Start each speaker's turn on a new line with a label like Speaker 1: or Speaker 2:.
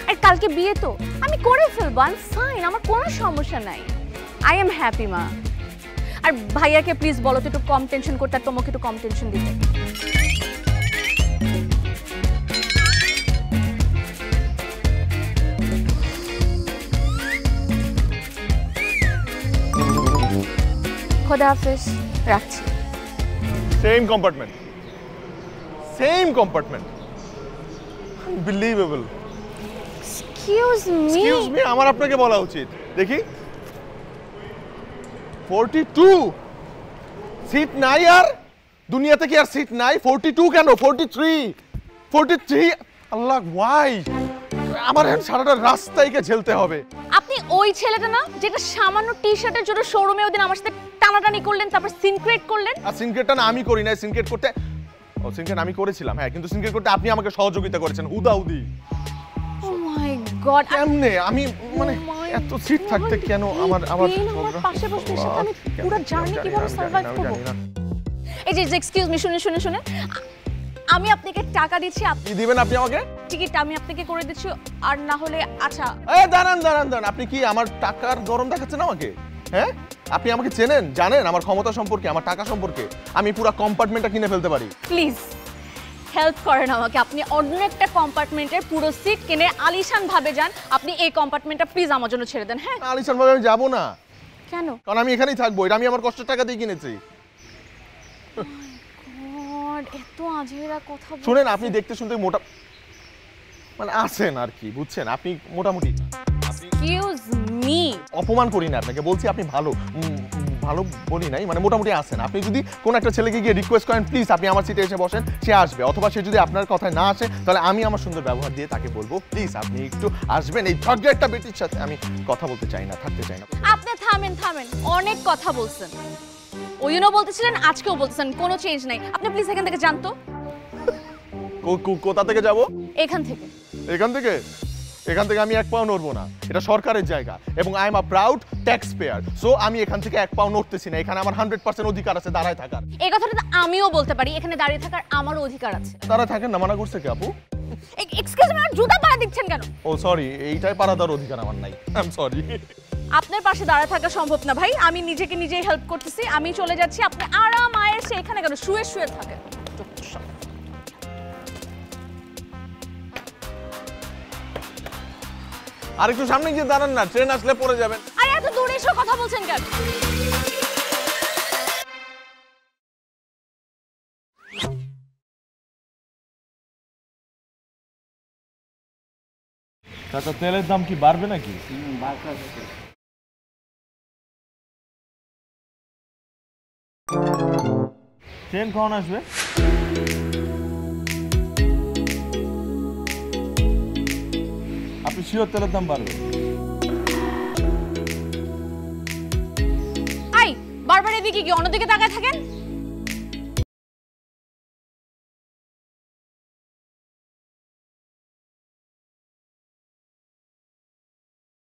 Speaker 1: আর কালকে বিয়ে তো আমি করে ফেলবো, আই এম ফাইন, আমার কোনো সমস্যা নাই, আই এম হ্যাপি মা। আর ভাইয়াকে প্লিজ বলো তো একটু কম টেনশন করতে, আর তোমাকে একটু কম টেনশন দিতে। খোদা হাফেজ, রাখছি।
Speaker 2: Same compartment, same compartment, unbelievable. Excuse me, আমার আপনাকে বলা উচিত। দেখি 42 সিট নাই, আর দুনিয়াতে কি আর সিট নাই? 42 কেন, 43। আল্লাহ, ওয়াই আমার সারাটা রাস্তাইকে ঝেলতে হবে?
Speaker 1: আপনি ওই ছেলেটা না যেটা সামান্য টি শার্টের জন্য শোরুমে ওদিন আমার সাথে টানাটানি করলেন, তারপর সিনক্রেট করলেন?
Speaker 2: আর সিনক্রেটটা না আমি করি না, সিনক্রেট করতে সিনক্রেট আমি করেছিলাম, হ্যাঁ, কিন্তু সিনক্রেট করতে আপনি আমাকে সহযোগিতা করেছেন হুদাহুদি।
Speaker 1: ও মাই গড,
Speaker 2: কেমনে আমি মানে এত সিট থাকতে কেন আমার
Speaker 1: পাশে বসে সাথে আমি পুরো জার্নি কিভাবে সার্ভাইভ করব? এই যে এক্সকিউজ মি, শুনুন, আমি আপনাকে টাকা দিচ্ছি,
Speaker 2: আপনি দিবেন? আপনি আমাকে
Speaker 1: টিকিটটা আমি আপনাকে করে দিচ্ছি, আর না হলে আচ্ছা
Speaker 2: দাঁড়ান, আপনি কি আমার টাকার গরম দেখাচ্ছেন আমাকে? হ্যাঁ, আপনি আমাকে চেনেন, জানেন আমার ক্ষমতা সম্পর্কে, আমার টাকা সম্পর্কে, আমি পুরো কম্পার্টমেন্টটা কিনে ফেলতে পারি।
Speaker 1: প্লিজ হেল্প করেন আমাকে, আপনি অন্য একটা কম্পার্টমেন্টের পুরো সিট কিনে আলিশান ভাবে যান, আপনি এই কম্পার্টমেন্টটা প্লিজ আমার জন্য ছেড়ে দেন। হ্যাঁ,
Speaker 2: আলিশান ভাবে আমি যাব না।
Speaker 1: কেন?
Speaker 2: কারণ আমি এখানেই থাকবো, এটা আমি আমার কষ্টের টাকা দিয়ে কিনেছি।
Speaker 1: এত আজেরা কথা
Speaker 2: শুনেন, আপনি দেখতে শুনতে মোটা মানে আছেন আর কি, বুঝছেন? আপনি মোটামুটি।
Speaker 1: এক্সকিউজ মি,
Speaker 2: অপমান করি না আপনাকে, বলছি আপনি ভালো বলি নাই, মানে মোটামুটি আছেন। আপনি যদি কোন একটা ছেলেকে গিয়ে রিকোয়েস্ট করেন প্লিজ আপনি আমার সিটে এসে বসেন, সে আসবে। অথবা সে যদি আপনার কথায় না আসে তাহলে আমি আমার সুন্দর ব্যবহার দিয়ে তাকে বলবো প্লিজ আপনি একটু আসবেন, এই ঝগড়া বেটির সাথে আমি কথা বলতে চাই না, থাকতে চাই না।
Speaker 1: আপনি থামেন, অনেক কথা বলছেন, ওই দিনও বলতেছিলেন, আজকেও বলতেছেন, কোনো চেঞ্জ নাই। আপনি প্লিজ এখান থেকে যান তো।
Speaker 2: কোথা থেকে যাব?
Speaker 1: এখান থেকে।
Speaker 2: এখান থেকে আমি এক পাও নড়বো না, এটা সরকারের জায়গা এবং I am a proud tax payer, so আমি এখান থেকে এক পাও নড়তেছি না। এখানে আমার 100% অধিকার আছে দাঁড়ায় থাকার।
Speaker 1: এই কথাটা তো আমিও বলতে পারি, এখানে দাঁড়িয়ে থাকার আমারও অধিকার আছে।
Speaker 2: দাঁড়ায় থাকেন না, মানা করছে কি আপু?
Speaker 1: এক্সকিউজ মি, জুতা পাড়া দিচ্ছেন কেন?
Speaker 2: ও সরি, এইটাই পাড়া দেওয়ার অধিকার আমার নাই, আই এম সরি।
Speaker 1: আপনার পাশে দাঁড়ায় থাকা সম্ভব না ভাই, আমি নিজেকে নিজেই হেল্প করতেছি, আমি চলে যাচ্ছি, আপনি আরাম আয়েসে এখানে কেন শুয়ে থাকেন।
Speaker 2: আর একটু সামনে গিয়ে দাঁড়ান না, ট্রেন আসলে পড়ে যাবেন।
Speaker 1: আরে এত দূরে এসে কথা বলছেন কেন?
Speaker 2: চাচা, তেলের দাম কি বাড়বে নাকি? ট্রেন কখন আসবে? আপনি শিওর তেলের দাম বাড়বে?
Speaker 1: বারবার এদিকে কি অন্যদিকে তাকায় থাকেন?